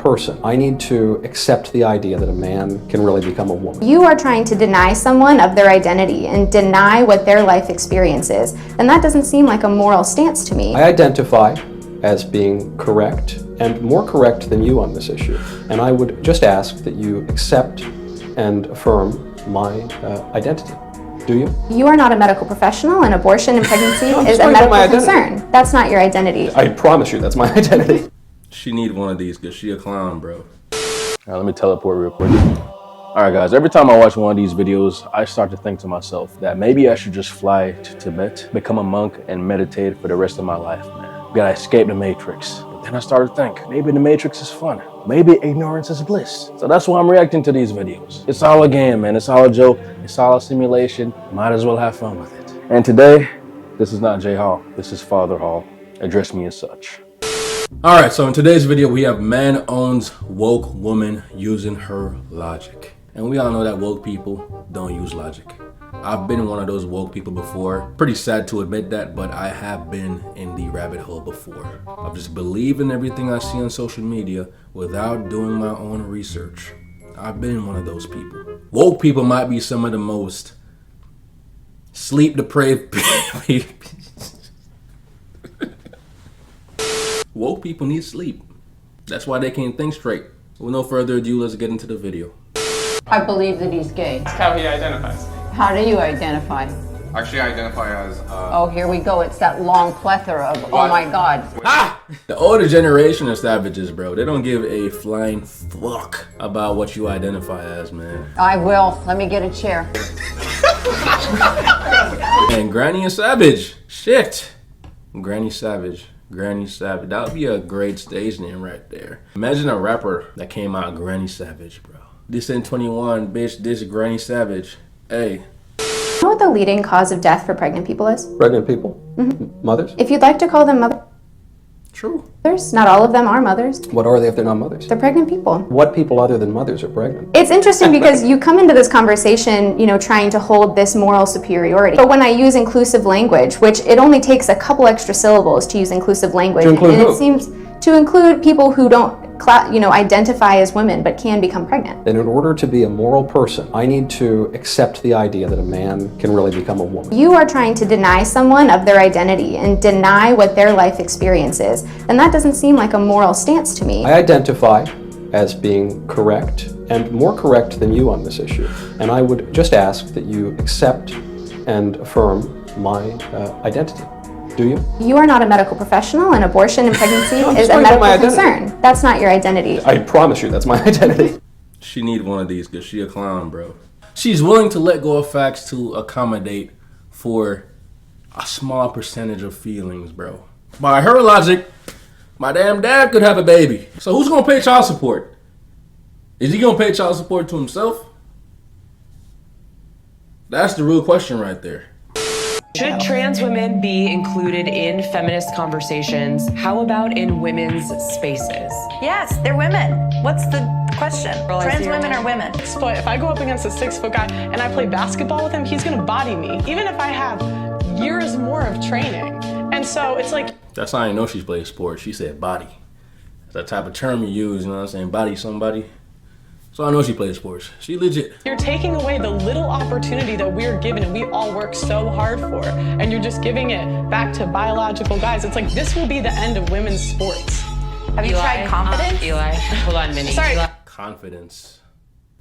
person. I need to accept the idea that a man can really become a woman. You are trying to deny someone of their identity and deny what their life experience is, and that doesn't seem like a moral stance to me. I identify as being correct and more correct than you on this issue, and I would just ask that you accept and affirm my identity. Do you? You are not a medical professional, and abortion and pregnancy No, is a medical concern. That's not your identity. I promise you that's my identity. She need one of these because she a clown, bro. All right, let me teleport real quick. All right, guys, every time I watch one of these videos, I start to think to myself that maybe I should just fly to Tibet, become a monk, and meditate for the rest of my life, man. We gotta escape the Matrix. But then I started to think, maybe the Matrix is fun. Maybe ignorance is bliss. So that's why I'm reacting to these videos. It's all a game, man. It's all a joke. It's all a simulation. Might as well have fun with it. And today, this is not Jay Hall. This is Father Hall. Address me as such. All right, so in today's video, we have man owns woke woman using her logic. And we all know that woke people don't use logic. I've been one of those woke people before. Pretty sad to admit that, but I have been in the rabbit hole before. Of just believing everything I see on social media without doing my own research. I've been one of those people. Woke people might be some of the most sleep deprived people. Woke people need sleep. That's why they can't think straight. With no further ado, let's get into the video. I believe that he's gay. That's how he identifies. How do you identify? Actually, I identify as, Oh, here we go. It's that long plethora of, oh my God. Ah! The older generation of savages, bro, they don't give a flying fuck about what you identify as, man. I will. Let me get a chair. And Granny and Savage. Shit. Granny Savage. Granny Savage. That would be a great stage name right there. Imagine a rapper that came out Granny Savage, bro. This ain't 21, bitch. This is Granny Savage. Hey. You know what the leading cause of death for pregnant people is? Pregnant people? Mothers? If you'd like to call them mothers, True. not all of them are mothers. What are they if they're not mothers? They're pregnant people. What people other than mothers are pregnant? It's interesting because you come into this conversation, trying to hold this moral superiority. But when I use inclusive language, which it only takes a couple extra syllables to use inclusive language, To include and who? it seems to include people who don't, identify as women but can become pregnant. Then in order to be a moral person, I need to accept the idea that a man can really become a woman. You are trying to deny someone of their identity and deny what their life experience is, and that doesn't seem like a moral stance to me. I identify as being correct and more correct than you on this issue, and I would just ask that you accept and affirm my identity. Do you? You are not a medical professional, and abortion and pregnancy No, is that's a not my medical identity. concern. That's not your identity. I promise you that's my identity. She need one of these because she a clown, bro. She's willing to let go of facts to accommodate for a small percentage of feelings, bro. By her logic, my damn dad could have a baby. So who's gonna pay child support? Is he gonna pay child support to himself? That's the real question right there. Should trans women be included in feminist conversations? How about in women's spaces? Yes, they're women. What's the question? Trans women are women. But if I go up against a 6-foot guy and I play basketball with him, he's gonna body me, even if I have years more of training. And so it's like... That's how I know she's playing sports. She said body. That's the type of term you use, you know what I'm saying? Body somebody. So I know she plays sports. She legit. You're taking away the little opportunity that we're given and we all work so hard for, and you're just giving it back to biological guys. It's like, this will be the end of women's sports. Have you tried confidence? Eli, hold on, Minnie. Sorry. Confidence.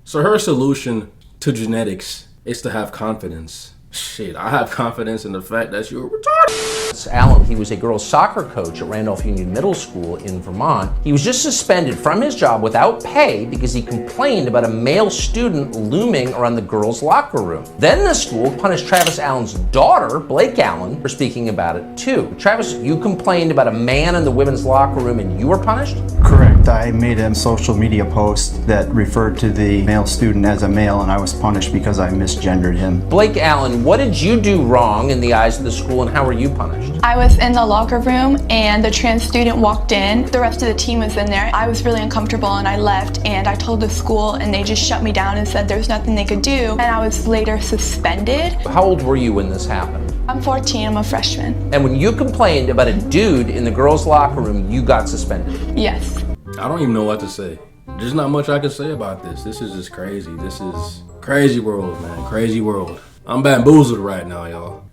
So her solution to genetics is to have confidence. Shit, I have confidence in the fact that you're retarded. Allen, he was a girls' soccer coach at Randolph Union Middle School in Vermont. He was just suspended from his job without pay because he complained about a male student looming around the girls' locker room. Then the school punished Travis Allen's daughter, Blake Allen, for speaking about it too. Travis, you complained about a man in the women's locker room and you were punished? Correct. I made a social media post that referred to the male student as a male, and I was punished because I misgendered him. Blake Allen, what did you do wrong in the eyes of the school and how were you punished? I was in the locker room and the trans student walked in. The rest of the team was in there. I was really uncomfortable and I left, and I told the school and they just shut me down and said there's nothing they could do, and I was later suspended. How old were you when this happened? I'm 14, I'm a freshman. And when you complained about a dude in the girls' locker room, you got suspended? Yes. I don't even know what to say. There's not much I can say about this. This is just crazy. This is crazy world, man. Crazy world. I'm bamboozled right now, y'all.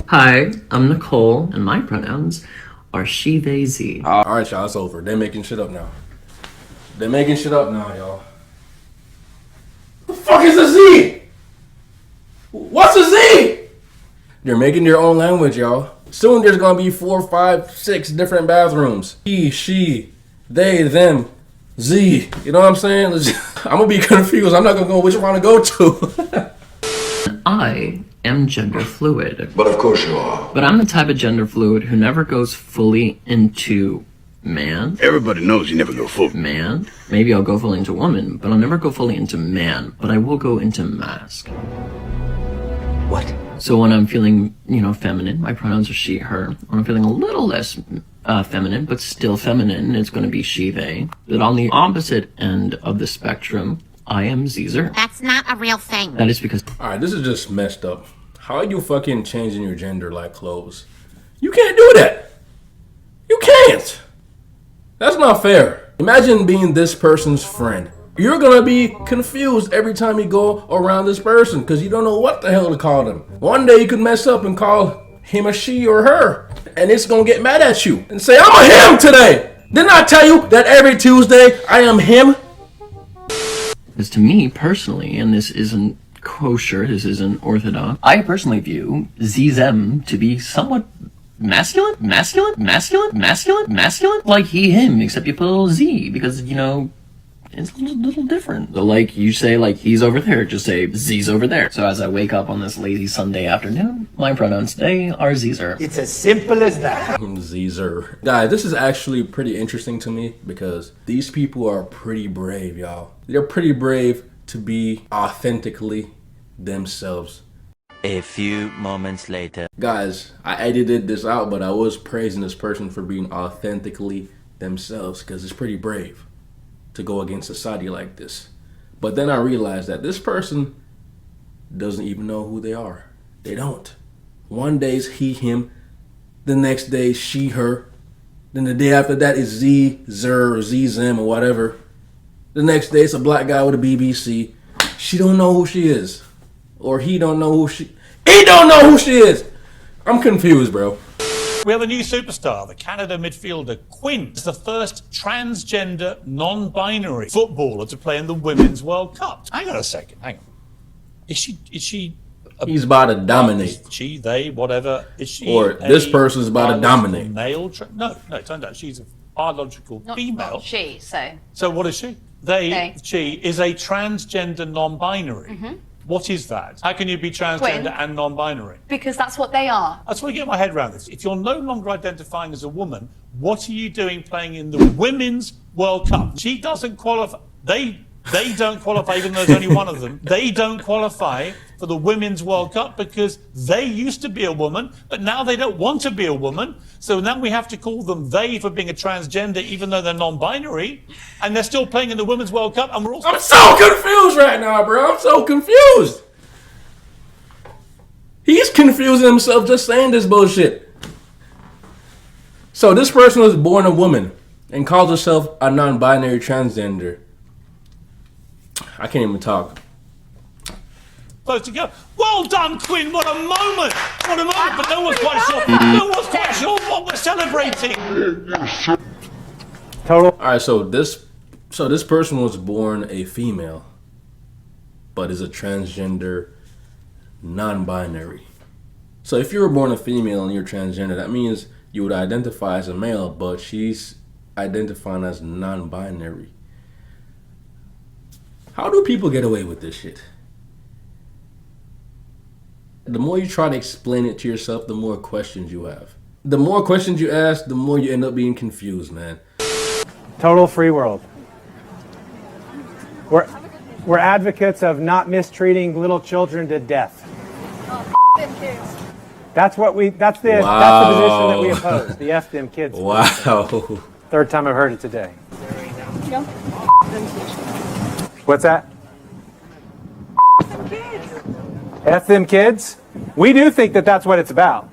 Hi, I'm Nicole, and my pronouns are she, they, z. All right, y'all, it's over. They're making shit up now. They're making shit up now, y'all. The fuck is a Z? What's a Z? They're making their own language, y'all. Soon there's gonna be 4, 5, 6 different bathrooms. He, she, they, them, Z. You know what I'm saying? I'm gonna be confused. I'm not gonna know which one to go to. I am gender fluid. But of course you are. But I'm the type of gender fluid who never goes fully into man. Everybody knows you never go full. Man. Maybe I'll go fully into woman, but I'll never go fully into man. But I will go into mask. What? So when I'm feeling, feminine, my pronouns are she, her. When I'm feeling a little less feminine, but still feminine, it's going to be she, they. But on the opposite end of the spectrum, I am Caesar. That's not a real thing. That is because... Alright, this is just messed up. How are you fucking changing your gender like clothes? You can't do that. You can't. That's not fair. Imagine being this person's friend. You're gonna be confused every time you go around this person because you don't know what the hell to call them. One day you could mess up and call him a she or her, and it's gonna get mad at you and say, I'm a him today. Didn't I tell you that every Tuesday I am him? Because to me personally, and this isn't kosher, this isn't orthodox, I personally view them to be somewhat masculine, like he, him, except you put a little Z because, it's a little different. So like you say, like he's over there, just say Z's over there. So as I wake up on this lazy Sunday afternoon, my pronouns today are Zeezer. It's as simple as that. Zeezer. Guys, this is actually pretty interesting to me because these people are pretty brave, y'all. They're pretty brave to be authentically themselves. A few moments later. Guys, I edited this out, but I was praising this person for being authentically themselves because it's pretty brave to go against society like this. But then I realized that this person doesn't even know who they are. They don't. One day is he, him. The next day is she, her. Then the day after that is Z, zer, or Z, them, or whatever. The next day it's a black guy with a BBC. She don't know who she is. Or he don't know who she... He don't know who she is! I'm confused, bro. We have a new superstar, the Canada midfielder Quinn. It's the first transgender, non-binary footballer to play in the Women's World Cup. Hang on a second, hang on. Is she He's about to dominate. She, they, whatever. Is she or this person's about to dominate. Male no, it turns out she's a biological female. Not she, so. So what is she? She is a transgender non-binary. Mm-hmm. What is that? How can you be transgender and non-binary? Because that's what they are. I just want to get my head around this. If you're no longer identifying as a woman, what are you doing playing in the Women's World Cup? She doesn't qualify. They don't qualify, even though there's only one of them. They don't qualify for the Women's World Cup because they used to be a woman, but now they don't want to be a woman. So now we have to call them they for being a transgender, even though they're non-binary, and they're still playing in the Women's World Cup. And we're all. I'm so confused right now, bro. I'm so confused. He's confusing himself just saying this bullshit. So this person was born a woman and calls herself a non-binary transgender. I can't even talk. Supposed to go. Well done, Quinn. What a moment. What a moment. But no one's quite sure. No one's quite sure what we're celebrating. Total. All right. So this person was born a female, but is a transgender, non-binary. So if you were born a female and you're transgender, that means you would identify as a male, but she's identifying as non-binary. How do people get away with this shit? The more you try to explain it to yourself, the more questions you have. The more questions you ask, the more you end up being confused, man. Total free world. We're advocates of not mistreating little children to death. That's the position that we oppose. The F them kids. Wow. Third time I've heard it today. What's that? F them kids? We do think that that's what it's about.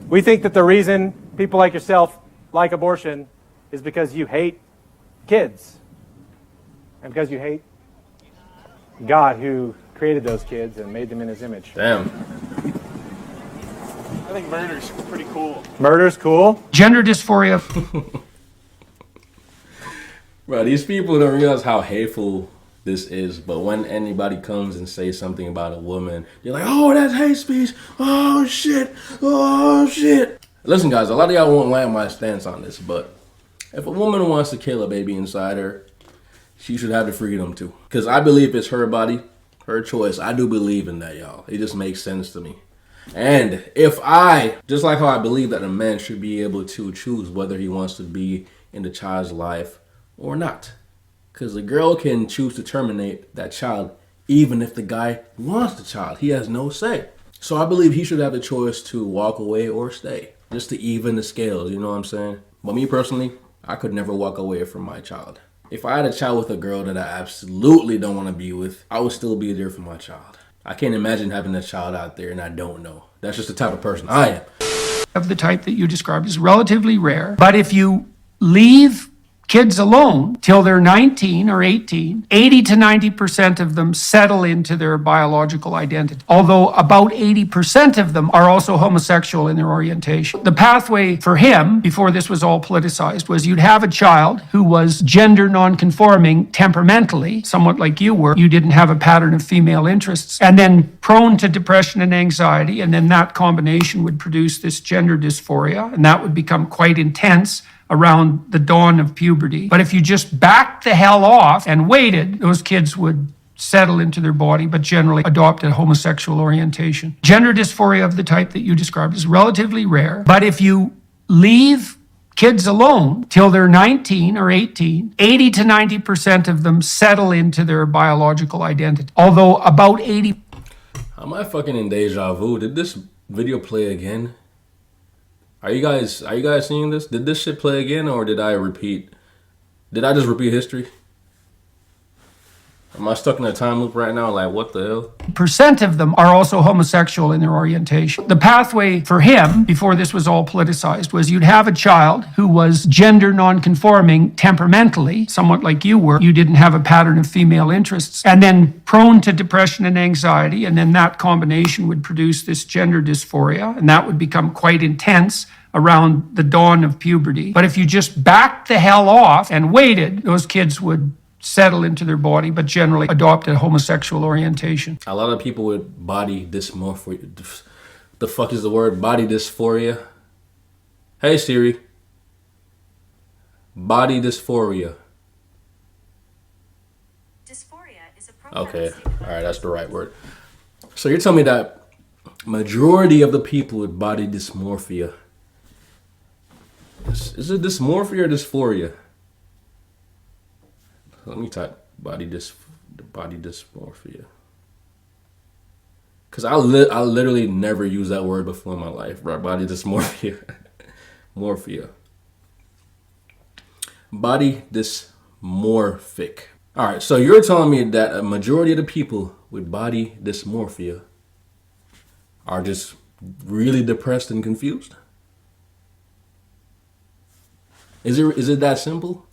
We think that the reason people like yourself like abortion is because you hate kids. And because you hate God who created those kids and made them in his image. Damn. I think murder's pretty cool. Murder's cool. Gender dysphoria. Bro, these people don't realize how hateful this is, but when anybody comes and says something about a woman, you're like, oh, that's hate speech. Oh, shit. Oh, shit. Listen, guys, a lot of y'all won't land my stance on this, but if a woman wants to kill a baby inside her, she should have the freedom to. Because I believe it's her body, her choice. I do believe in that, y'all. It just makes sense to me. And if just like how I believe that a man should be able to choose whether he wants to be in the child's life or not. Because the girl can choose to terminate that child even if the guy wants the child. He has no say. So I believe he should have the choice to walk away or stay. Just to even the scales, you know what I'm saying? But me personally, I could never walk away from my child. If I had a child with a girl that I absolutely don't want to be with, I would still be there for my child. I can't imagine having a child out there and I don't know. That's just the type of person I am. Of the type that you described is relatively rare. But if you leave kids alone till they're 19 or 18, 80 to 90% of them settle into their biological identity. Although about 80% of them are also homosexual in their orientation. The pathway for him, before this was all politicized, was you'd have a child who was gender non-conforming temperamentally, somewhat like you were. You didn't have a pattern of female interests. And then prone to depression and anxiety. And then that combination would produce this gender dysphoria. And that would become quite intense around the dawn of puberty. But if you just backed the hell off and waited, those kids would settle into their body, but generally adopt a homosexual orientation. Gender dysphoria of the type that you described is relatively rare. But if you leave kids alone till they're 19 or 18, 80 to 90% of them settle into their biological identity. Although about 80... Am I fucking in deja vu? Did this video play again? Are you guys seeing this? Did this shit play again, or did I just repeat history? Am I stuck in a time loop right now? Like, what the hell? Percent of them are also homosexual in their orientation. The pathway for him, before this was all politicized, was you'd have a child who was gender non-conforming temperamentally, somewhat like you were. You didn't have a pattern of female interests. And then prone to depression and anxiety. And then that combination would produce this gender dysphoria. And that would become quite intense around the dawn of puberty. But if you just backed the hell off and waited, those kids would settle into their body, but generally adopt a homosexual orientation. A lot of people with body dysmorphia. The fuck is the word? Body dysphoria. Hey Siri. Body dysphoria. Dysphoria is a Okay, all right, that's the right word. So you're telling me that majority of the people with body dysmorphia. Is it dysmorphia or dysphoria? Let me type body dysmorphia. Cause I literally never used that word before in my life, bro. Body dysmorphia. Morphia. Body dysmorphic. All right, so you're telling me that a majority of the people with body dysmorphia are just really depressed and confused? Is it that simple?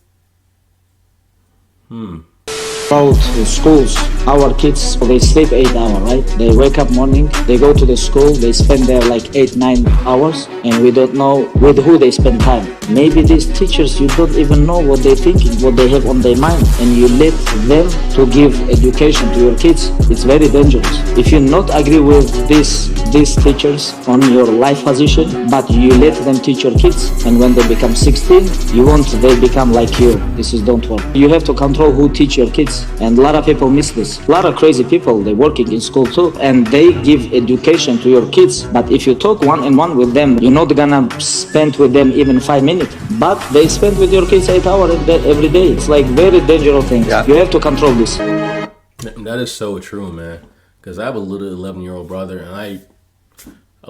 About schools, our kids, they sleep 8 hours, right? They wake up morning, they go to the school, they spend there like 8-9 hours, and we don't know with who they spend time. Maybe these teachers, you don't even know what they're thinking, what they have on their mind, and you let them to give education to your kids. It's very dangerous. If you not agree with these teachers on your life position, but you let them teach your kids, and when they become 16, you want they become like you. This is don't work. You have to control who teach your kids, and a lot of people miss this. A lot of crazy people, they're working in school too, and they give education to your kids, but if you talk one-on-one with them, you're not gonna spend with them even 5 minutes, but they spend with your kids 8 hours every day. It's like very dangerous thing. Yeah. You have to control this. That is so true, man, because I have a little 11-year-old brother, and I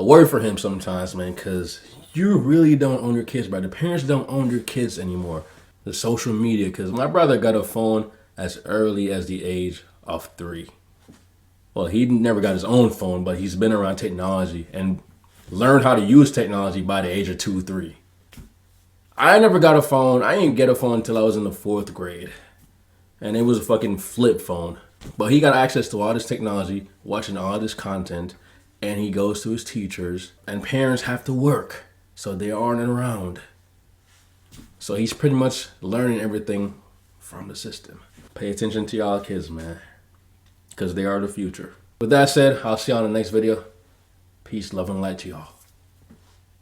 worry for him sometimes, man, because you really don't own your kids, bro. The parents don't own your kids anymore. The social media, because my brother got a phone as early as the age of 3. Well, he never got his own phone, but he's been around technology and learned how to use technology by the age of 2, 3. I never got a phone. I didn't get a phone until I was in the 4th grade. And it was a fucking flip phone. But he got access to all this technology, watching all this content, and he goes to his teachers, and parents have to work, so they aren't around. So he's pretty much learning everything from the system. Pay attention to y'all kids, man, because they are the future. With that said, I'll see you on the next video. Peace, love, and light to y'all.